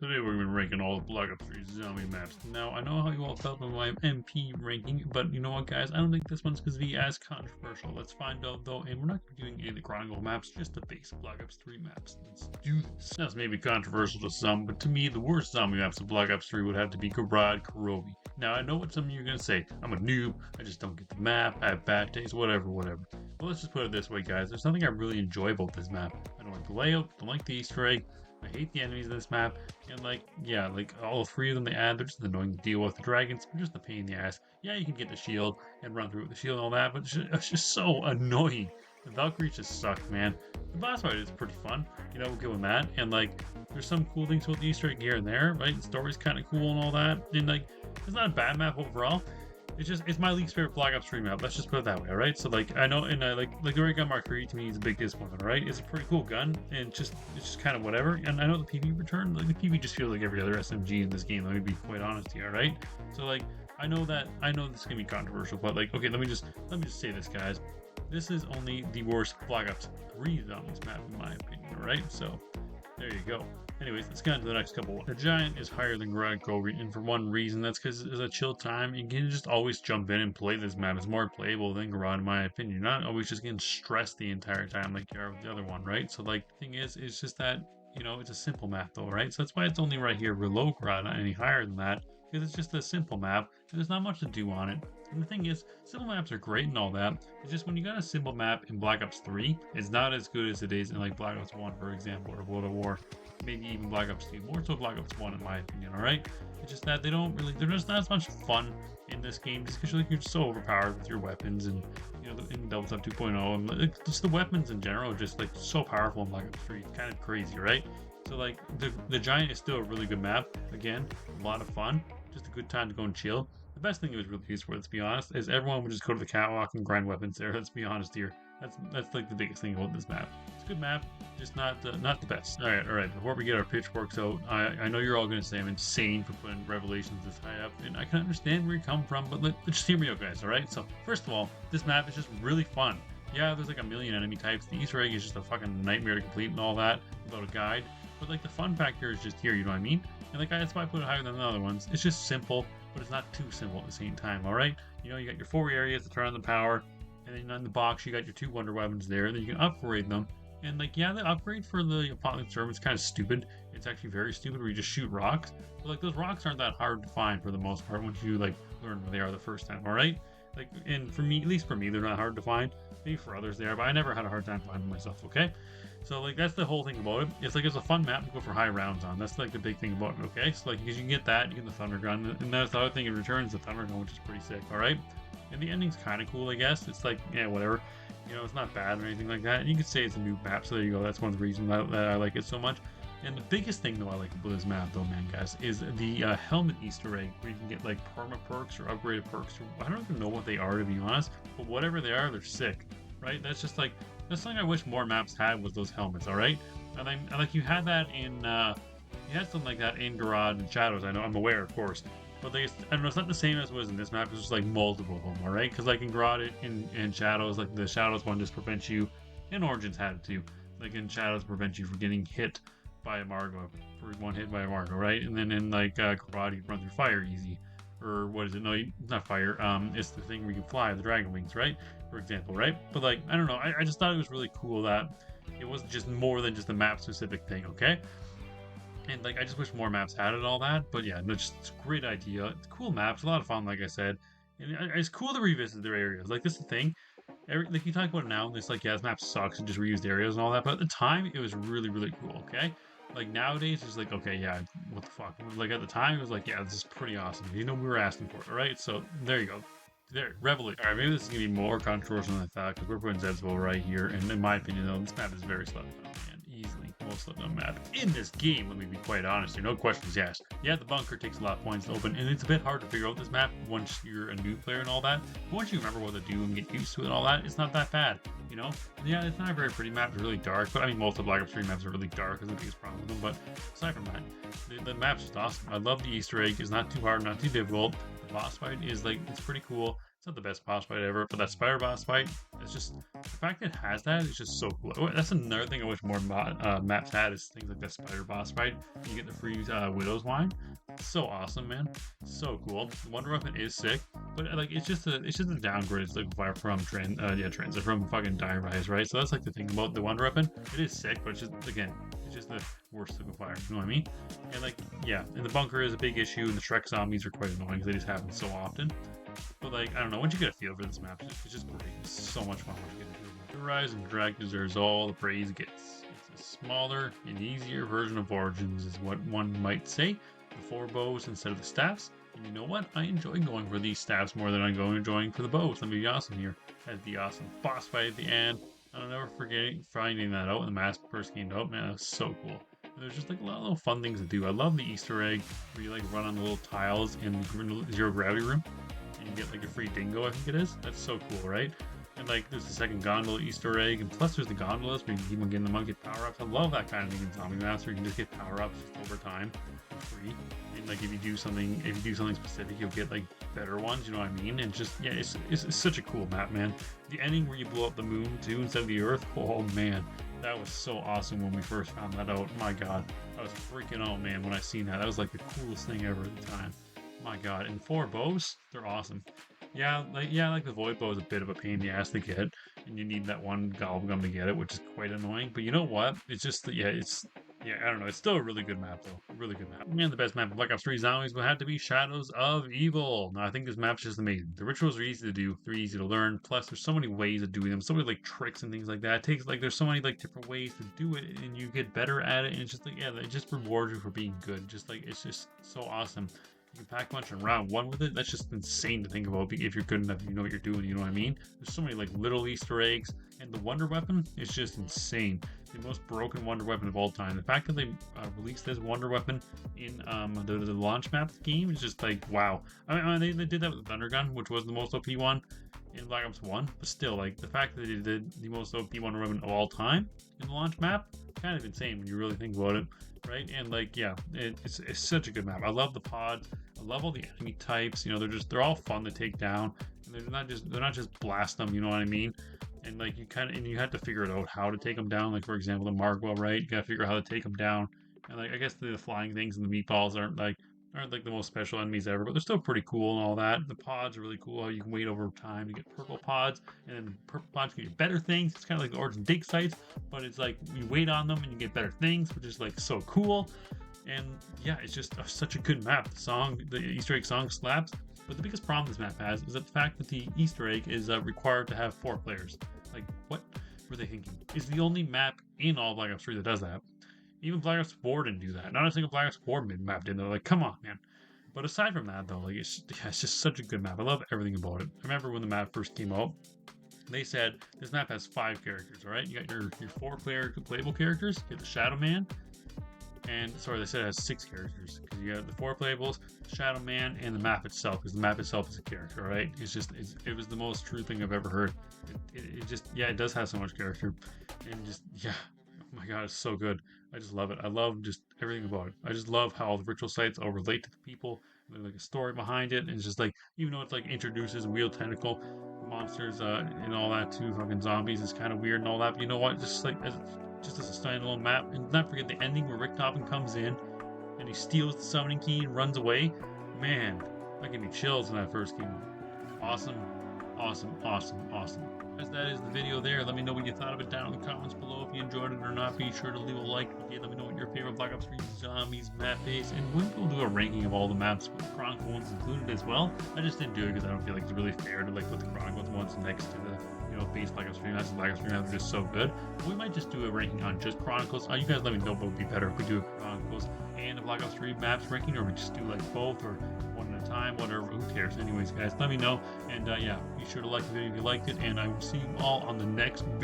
Today we're going to be ranking all the Black Ops 3 zombie maps. Now, I know how you all felt about my MP ranking, but you know what, guys? I don't think this one's going to be as controversial. Let's find out, though, and we're not going to be doing any of the Chronicle maps, just the base Black Ops 3 maps. Let's do this. That's maybe controversial to some, but to me, the worst zombie maps of Black Ops 3 would have to be Gorod Krovi. Now, I know what some of you are going to say. I'm a noob, I just don't get the map, I have bad taste, whatever. Well, let's just put it this way, guys. There's nothing I really enjoy about this map. I don't like the layout, don't like the Easter egg, I hate the enemies in this map, and like all three of them they add, they're just annoying to deal with. The dragons are just a pain in the ass. Yeah, you can get the shield and run through with the shield and all that, but it's just so annoying. The Valkyries just suck, man. The boss fight is pretty fun, we'll give them that, and there's some cool things with the Easter egg here and there, right? The story's kind of cool and all that, and it's not a bad map overall. It's my least favorite Black Ops 3 map. Let's just put it that way, alright? So I know, and like the Ray Gun Mark III to me is a big disappointment, right? It's a pretty cool gun, and it's just kind of whatever. And I know the PV return, the PV just feels like every other SMG in this game. Let me be quite honest here, right? So I know this is gonna be controversial, but okay, let me just say this, guys. This is only the worst Black Ops 3 zombies map in my opinion, alright? So there you go. Anyways, let's get on to the next couple. The Giant is higher than Gorod Krovi, and for one reason, that's because it's a chill time. You can just always jump in and play this map. It's more playable than Gorod, in my opinion. You're not always just getting stressed the entire time like you are with the other one, right? So the thing is, it's just that, it's a simple map though, right? So that's why it's only right here below Gorod, not any higher than that, because it's just a simple map, and there's not much to do on it. And the thing is, simple maps are great and all that. It's just when you got a simple map in Black Ops 3, it's not as good as it is in Black Ops 1, for example, or World of War. Maybe even Black Ops 2. More so Black Ops 1 in my opinion, alright? It's just that they're just not as much fun in this game just because you're so overpowered with your weapons and, in Double Tap 2.0 and just the weapons in general are just so powerful in Black Ops 3. It's kind of crazy, right? So the Giant is still a really good map. Again, a lot of fun. Just a good time to go and chill. The best thing it was really used for, let's be honest, is everyone would just go to the catwalk and grind weapons there. Let's be honest here. That's the biggest thing about this map. It's a good map, just not the best. All right. Before we get our pitchforks out, I know you're all going to say I'm insane for putting Revelations this high up, and I can understand where you come from, but let's just hear me out, guys. All right. So first of all, this map is just really fun. Yeah, there's a million enemy types. The Easter egg is just a fucking nightmare to complete and all that without a guide. But the fun factor is just here. You know what I mean? And that's why I put it higher than the other ones. It's just simple, but it's not too simple at the same time. All right. You got your 4 areas to turn on the power. And then in the box, you got your 2 wonder weapons there. And then you can upgrade them. And yeah, the upgrade for the Apocalypse Servant is kind of stupid. It's actually very stupid where you just shoot rocks. But those rocks aren't that hard to find for the most part once you learn where they are the first time, alright? And for me, at least for me, they're not hard to find. Maybe for others they are, but I never had a hard time finding them myself, okay? So that's the whole thing about it. It's it's a fun map to go for high rounds on. That's the big thing about it, okay? So because you can get that, you get the Thunder Gun, and that's the other thing, it returns the Thunder Gun, which is pretty sick, alright? And the ending's kind of cool, I guess. It's yeah, whatever. It's not bad or anything like that. And you could say it's a new map, so there you go. That's one of the reasons that I like it so much. And the biggest thing, though, I like about this map, though, man, guys, is the helmet Easter egg, where you can get perma perks or upgraded perks. I don't even know what they are, to be honest, but whatever they are, they're sick, right? That's just that's something I wish more maps had, was those helmets, all right? And you had that in you had something like that in Gorod and Shadows. I know, I'm aware, of course. But I don't know, it's not the same as it was in this map. It's just multiple of them, alright? Because in Gorod in Shadows, the Shadows one just prevents you, and Origins had it too. In Shadows prevents you from getting hit by a Margo, for one hit by a Margo, right? And then in Gorod you run through fire easy. Or what is it? No, not fire. It's the thing where you can fly, the dragon wings, right? For example, right? But I don't know, I just thought it was really cool that it wasn't just more than just a map specific thing, okay? And I just wish more maps had it and all that. But yeah, no, it's a great idea. It's a cool map. It's a lot of fun, like I said. And it's cool to revisit their areas. This is the thing. You talk about it now, and it's yeah, this map sucks and just reused areas and all that. But at the time, it was really, really cool, okay? Nowadays, it's okay, yeah, what the fuck? At the time, it was yeah, this is pretty awesome. We were asking for it, alright? So there you go. There, Revelation. Alright, maybe this is going to be more controversial than I thought, because we're putting Zetsubou right here. And in my opinion, though, this map is very slept on, man. Easily most slept on map in this game, let me be quite honest here. No questions asked. Yeah, the bunker takes a lot of points to open, and it's a bit hard to figure out this map once you're a new player and all that. But once you remember what to do and get used to it and all that, it's not that bad, Yeah, it's not a very pretty map. It's really dark, but I mean, most of the Black Ops 3 maps are really dark, is the biggest problem with them. But aside from that, the map's just awesome. I love the Easter egg. It's not too hard, not too difficult. The boss fight is it's pretty cool. It's not the best boss fight ever, but that Spire boss fight, it's just the fact that it has that is just so cool. Oh, that's another thing I wish more maps had is things like that spider boss fight. You get the free widow's wine. So awesome, man. So cool. The Wonder Weapon is sick, but like it's just a downgrade. It's like from transit from fucking Die Rise, right? So that's like the thing about the Wonder Weapon. It is sick, but it's just again, it's just the worst Liquefier. You know what I mean? And like yeah, and the bunker is a big issue, and the Shrek zombies are quite annoying because they just happen so often. But like I don't know, once you get a feel for this map, it's just great. It's so much fun once you get a feel for it. The Rise and Drag deserves all the praise it gets. It's a smaller and easier version of Origins, is what one might say. The 4 bows instead of the staffs. And you know what? I enjoy going for these staffs more than I'm enjoying for the bows. Let me be awesome here. Has the awesome boss fight at the end. I'll never forget finding that out when the mask first came out. Man, that was so cool. And there's just like a lot of little fun things to do. I love the Easter egg where you like run on the little tiles in the zero gravity room. And you get like a free dingo, I think it is. That's so cool, right? And like there's the second gondola Easter egg, and plus there's the gondolas where you can keep on getting the monkey power-ups. I love that kind of thing in Zombie Maps where you can just get power-ups over time for free. And like if you do something specific, you'll get like better ones, you know what I mean? And just yeah, it's such a cool map, man. The ending where you blow up the moon too instead of the earth, oh man. That was so awesome when we first found that out. My god. I was freaking out, man, when I seen that. That was like the coolest thing ever at the time. My god. And 4 bows, they're awesome. Yeah, like the void bow is a bit of a pain in the ass to get, and you need that one gobblegum to get it, which is quite annoying. But you know what? It's just I don't know. It's still a really good map though. Really good map. Man, the best map of Black Ops 3 Zombies would have to be Shadows of Evil. Now I think this map's just amazing. The rituals are easy to do, they're easy to learn. Plus, there's so many ways of doing them, so many like tricks and things like that. It takes like there's so many like different ways to do it, and you get better at it. And it's just like it just rewards you for being good. Just like it's just so awesome. You can pack a bunch in round 1 with it. That's just insane to think about if you're good enough, you know what you're doing, you know what I mean? There's so many like little Easter eggs, and the Wonder Weapon is just insane. The most broken Wonder Weapon of all time. The fact that they released this Wonder Weapon in the launch map game is just like wow. I mean they did that with the Thunder Gun, which was the most OP one in Black Ops 1, but still, like the fact that they did the most OP Wonder Weapon of all time in the launch map, kind of insane when you really think about it. Right, and like yeah, it's such a good map. I love the pods. I love all the enemy types. You know, they're all fun to take down, and they're not just blast them. You know what I mean? And like you have to figure it out how to take them down. Like for example, the Margwell, right? You got to figure out how to take them down. And like I guess the flying things and the meatballs aren't like the most special enemies ever, but they're still pretty cool and all that. The pods are really cool. How you can wait over time to get purple pods, and then the purple pods give you better things. It's kind of like the Origin dig sites, but it's like you wait on them and you get better things, which is like so cool. And yeah, it's just such a good map. The Easter egg song slaps. But the biggest problem this map has is that the fact that the Easter egg is required to have 4 players. Like, what were they thinking? It's the only map in all Black Ops 3 that does that. Even Black Ops 4 didn't do that. Not a single Black Ops 4 map did. They're like, come on, man. But aside from that, though, like it's just such a good map. I love everything about it. I remember when the map first came out, they said this map has 5 characters. All right, you got your 4-player playable characters. You have the Shadow Man, and sorry, they said it has 6 characters because you have the 4 playables, Shadow Man, and the map itself. Because the map itself is a character, right? It was the most true thing I've ever heard. It does have so much character, and oh my god, it's so good. I just love it. I love just everything about it. I just love how all the ritual sites all relate to the people. There's like a story behind it, and it's just like, even though it's like introduces wheel tentacle monsters and all that too, fucking zombies is kind of weird and all that. But you know what? Just as a standalone map, and not forget the ending where Rick Toppin comes in and he steals the summoning key and runs away. Man, that gave me chills when that first came out. Awesome, awesome, awesome, awesome. As that is the video there. Let me know what you thought of it down in the comments below. If you enjoyed it or not, be sure to leave a like. Okay, let me know what your favorite Black Ops 3 Zombies map is, and we'll do a ranking of all the maps with the Chronicle ones included as well. I just didn't do it because I don't feel like it's really fair to like put the Chronicle ones next to the base Black Ops 3 maps. Black Ops 3 maps are just so good. We might just do a ranking on just Chronicles. You guys let me know what would be better if we do a Chronicles and a Black Ops 3 maps ranking, or we just do like both, or one at a time, whatever. Who cares? Anyways, guys, let me know. And yeah, be sure to like the video if you liked it, and I will see you all on the next video.